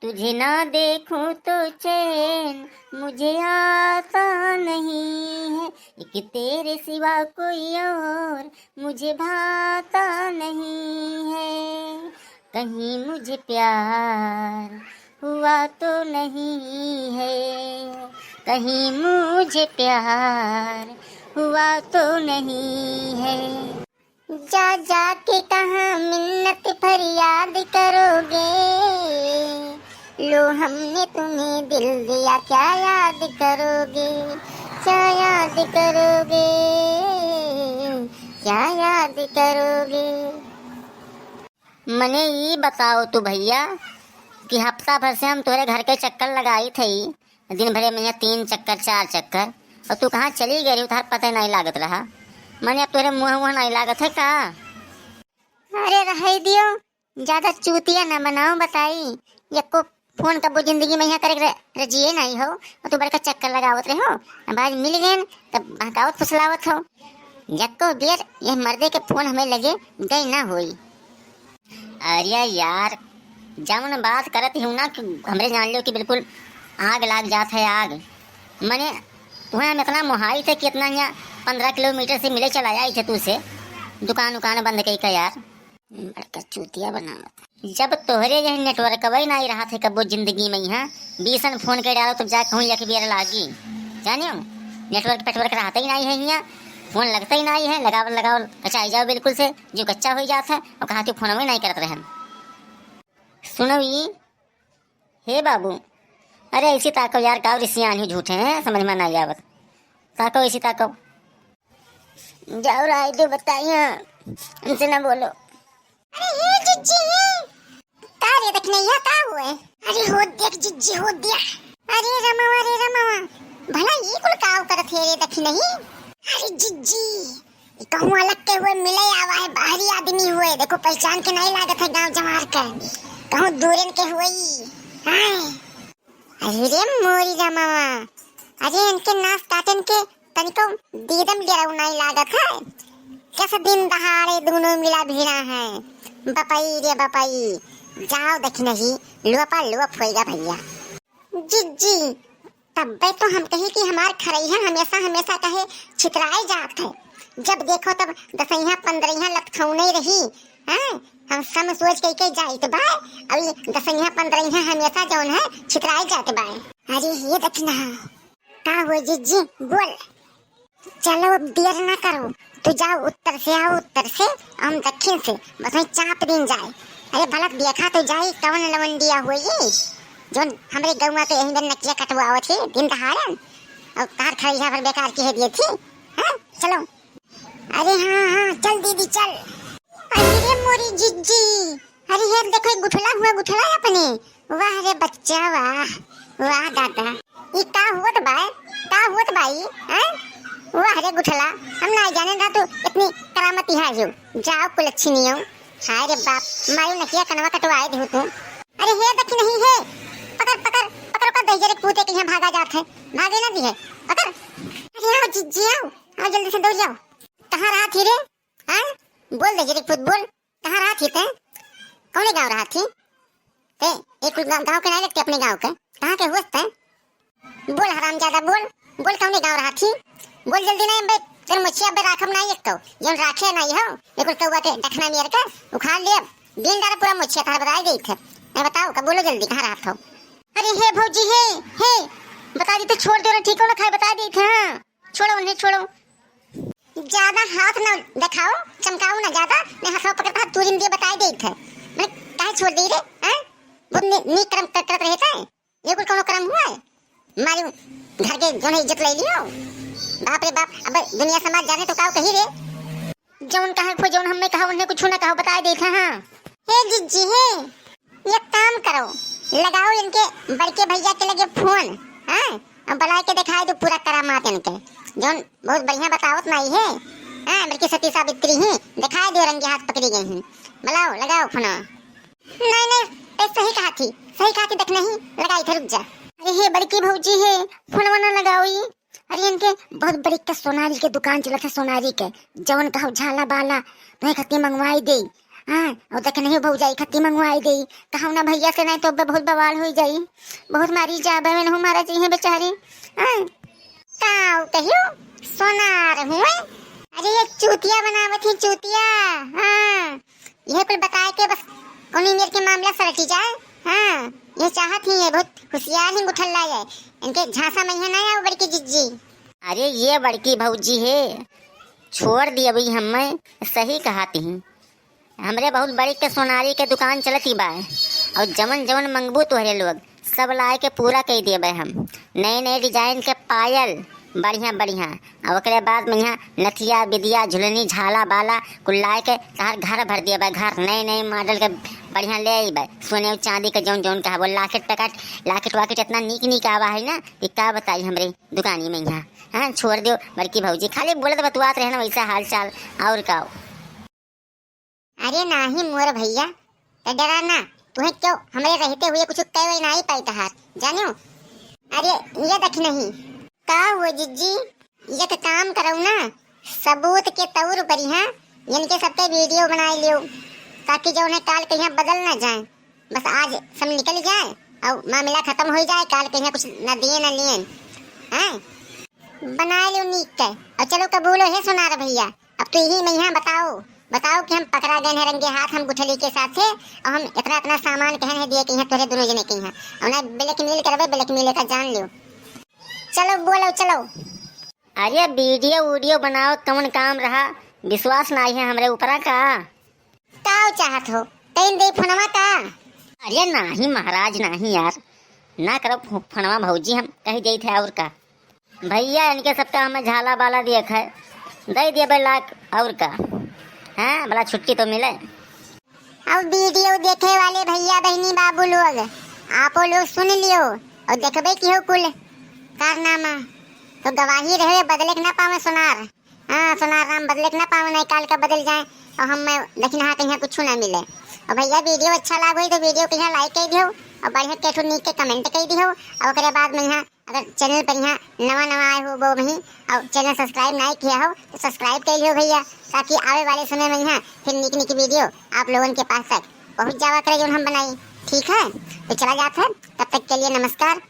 तुझे ना देखूं तो चैन मुझे आता नहीं है, एक तेरे सिवा कोई और मुझे भाता नहीं है। कहीं मुझे प्यार हुआ तो नहीं है, कहीं मुझे प्यार हुआ तो नहीं है। जा जा के कहाँ मिन्नत फरियाद करोगे, लो हमने तुम्हें दिल दिया क्या याद करोगे, क्या याद करोगे, क्या याद करोगे। मने ये बताओ तू भैया कि हफ्ता भर से हम तुम्हारे घर के चक्कर लगाई थी, दिन भरे में 3 चक्कर 4 चक्कर, और तू कहाँ चली गई तार पता नहीं लागत रहा। मैंने अब तेरे मुँह नहीं लागत है का। अरे रह दियो, ज्यादा चूतिया न बनाओ बताई। यको फोन कबो जिंदगी में यहाँ करे रजिए नहीं हो, और तू बड़का चक्कर लगावत रहे हो। अब आज मिल गए तब बहकावत फुसलावत हो। यको देर ये मर्दे के फोन हमें लगे गई ना हुई। अरे यार जब बात करत हूँ ना कि हमरे जान लो कि बिल्कुल आग लाग जात है आग। मैंने तुम्हें इतना मुहाई थे कि इतना यहाँ 15 किलोमीटर से मिले चला आई थे तू से, दुकान बंद कई का यार। बड़का चूतिया बना जब तोहरे यही नेटवर्क वही नहीं रहा थे कबो जिंदगी में। यहाँ 20 फोन के डालो तब जा कहूँ यक बेर लागी जाने नेटवर्क पेटवर्क रहता ही नहीं है। यहाँ फोन लगता ही नहीं है, लगाओ लगाओ कचा जाओ बिल्कुल से जो कच्चा हो जाता है। और कहा तू फोन में नहीं करते रहे। सुनो ये हे बाबू, अरे ऐसी ताको यार का रिसियान ही झूठे हैं, समझ में नहीं आवत। ताको ऐसी ताको जाओ राय दो बताइए, उनसे ना बोलो। अरे ये जिज्जी का रे देखने या का हुए। अरे हो देख जिज्जी हो देख। अरे रमावा भला ये कुल काव करत है रे देख नहीं। अरे जिज्जी कहूँ अलग के हुए मिले आवा है, बाहरी आदमी हुए, देखो पहचान के नहीं लागत है गांव जमार के, कहूँ दूरन के हुए। अरे रे मोरी रमावा, अरे इनके नाच काटन के तनिको दीदम डराव नहीं लागत है। कैसे दिन दहाड़े दोनों मिला भीड़ा है। बपाई रे बपाई जाओ देख नहीं लुआ होएगा भैया। जिज्जी तब्बे तो हम कहे कि हमार खरैया हमेशा कहे छितराए जात है। जब देखो तब 10 15 लटखौने रही हैं। हम सब सोच के जाई तो बा, अभी 10 15 हमेशा जौन है छितराए जात बा। अरे ये देखना का हुआ जिज्जी बोल। चलो अब देर ना करो, तो जाओ उत्तर से आओ, उत्तर से हम दक्षिण से, बस वही चाप दिन जाए। अरे भला देखा तो जाए कवन लवंडिया हुई जो हमरे गौवा तो यही नकिया कटवाओ थी दिन दहाड़न, और तार खड़िया पर बेकार की है दिए थी। हाँ चलो। अरे हाँ चल दीदी चल। अरे मोरी जिज्जी, अरे ये देखो गुठला अपने। वाह रे बच्चा वाह दादा, ये का हुआ भाई हैं। वाह रे गुठला, हम ना जाने था तू इतनी करामती है जो। जाओ कुल अच्छी नहीं हो। हाय रे बाप मारू नकिया कनवा कटवाए दे तू। अरे हे देख नहीं है, पकड़ का दहिजरे कूदे के यहाँ भागा जात है, भागे ना दी है पकड़। अरे आओ जिज्जी आओ जल्दी से दौड़ जाओ। कहाँ रहा थी रे हाँ बोल दहिजरे कूद बोल, कहाँ रहा थी ते? कौन गाँव रहा थी ते? एक गाँव के नहीं लगते अपने गाँव के, कहाँ के हुआ ते? बोल हरामजादा बोल कौन गाँव रहा थी? बोल जल्दी नहीं बे, तेरे मच्छिया बे राखम नहीं एक तो जोन राखे नहीं हो बिल्कुल कौवा के दखना मेर का उखाड़ ले। दिन दारा पूरा मच्छिया था बताई गई थे। मैं बताओ का बोलो जल्दी कहाँ रहा था? अरे हे भौजी हे बता दी तो छोड़ दो ना, ठीक हो ना खाए बता दी थे। हाँ छोड़ो उन्हें छोड़ो, ज्यादा हाथ ना दिखाओ चमकाओ ना ज्यादा, मैं हाथ पकड़ हाथ तुरिन दिए बताई गई थे। मैं काहे छोड़ दी रे हैं? वो नी कर्म करत रहता है, ये कुल कोनो कर्म हुआ है? मारू घर के जो इज्जत ले लियो। बाप रे बाप, अब दुनिया समाज जाने तो काव कही रे। जौन कहा खो जौन हमने कहा उन्हें कुछ ना कहा बताए देखा। हाँ हे जिज्जी हे ये काम करो, लगाओ इनके बड़के भैया के लगे फोन। हाँ अब बुला के दिखाए दो पूरा करामात इनके, जौन बहुत बढ़िया बतावत नहीं है। हाँ बल्कि सती सावित्री ही दिखाए दो, रंगे हाथ पकड़ी गई हैं। बुलाओ लगाओ फोन। नहीं सही कहा थी देख नहीं लगाई थे, रुक जा। अरे हे बड़की भौजी है फोन वना लगाओ ये। अरे इनके बहुत बड़ी का सोनारी के दुकान चला था, सोनारी के जवन कहो झाला बाला नहीं खत्ती मंगवाई दे। हाँ और देख नहीं भौजाई खत्ती मंगवाई गई कहूँ ना भैया से नहीं तो अब बहुत बवाल हो जाई बहुत मारी जाबे में नहीं मारा चाहिए बेचारी। हाँ काऊ कहियो सोनार हुए अरे ये चूतिया बनावत ही चूतिया। हाँ यह कुल बताए के बस उन्हीं मेरे के मामला सलटी जाए। हाँ ये चाहत ही है बहुत होशियार ही उठल ला जाए इनके झांसा में है ना बड़की जिज्जी। अरे ये बड़की भौजी है छोड़ दिया भाई हमें सही कहती हैं हमरे बहुत बड़ी के सोनारी के दुकान चलती बा और जमन जमन मंगबू तोहरे लोग सब लाए के पूरा कर दिए हम नए नए डिजाइन के पायल बढ़िया बढ़िया और ओकरे बाद में यहाँ नथिया बिदिया झुलनी झाला बाला कुल लाए के तहार घर भर दिया घर नए नए मॉडल के बढ़िया ले आई सोने और चांदी के जौन जौन कहा वो लाकेट पैकेट लाकेट वाकेट इतना नीक नीक आवा है ना कि का बताई हमरे दुकानी में यहाँ। हाँ छोड़ दो बड़की भौजी खाली बोलत बतुआत रहे ना वैसा हाल चाल और का। अरे नाही मोर भैया तो डरा ना तुम्हें क्यों हमारे रहते हुए कुछ कहे नहीं पाई तहार जानो। अरे ये देख नहीं का हुआ जिज्जी ये तो काम करो ना सबूत के तौर पर यहाँ इनके सबके वीडियो बनाए लियो ताकि जो उन्हें काल कहीं बदल ना जाए बस आज सब निकल जाए और मामला खत्म हो जाए काल कहीं कुछ न दिए न लिए। हाँ बना लियो नीक के और चलो कबूलो है सुनार भैया अब तो यही मैं यहाँ बताओ कि हम पकड़ा गए हैं रंगे हाथ हम गुठली के साथ से और हम इतना इतना सामान कहने दिए कि यहाँ तोरे दोनों जने के यहाँ और ना ब्लैकमेल करवे ब्लैकमेल का जान लियो। चलो बोलो चलो। अरे वीडियो बनाओ कौन काम रहा विश्वास नहीं है हमरे ऊपर का चाहत हो कहीं दे फोनवा का। अरे नहीं महाराज नहीं यार ना करो फनवा भौजी हम कहीं गई थे और का भैया इनके सबका हमें झाला बाला दिया है दे दिया भाई लाख और का। हाँ भला छुट्टी तो मिले। अब वीडियो देखे वाले भैया बहनी बाबू लोग आपो लोग सुन लियो और देखबे की हो कुल कारनामा तो गवाही रहे बदले के ना पावे सोनार। हाँ सोनार नाम बदले के ना पावे नहीं काल का बदल जाए और हम लेकिन हाँ कहीं कुछ ना मिले। और भैया वीडियो अच्छा लगा हुई तो वीडियो के यहाँ लाइक कर दियो और बढ़िया केठो नीचे के कमेंट कर दियो और उसके बाद में यहाँ अगर चैनल पर यहाँ नवा आए हो वो नहीं और चैनल सब्सक्राइब नहीं किया हो तो सब्सक्राइब कर लियो भैया ताकि आने वाले समय में यहाँ फिर निक वीडियो आप लोगों के पास तक पहुँच जावा करे जो हम बनाई। ठीक है तो चला जाता है तब तक के लिए नमस्कार।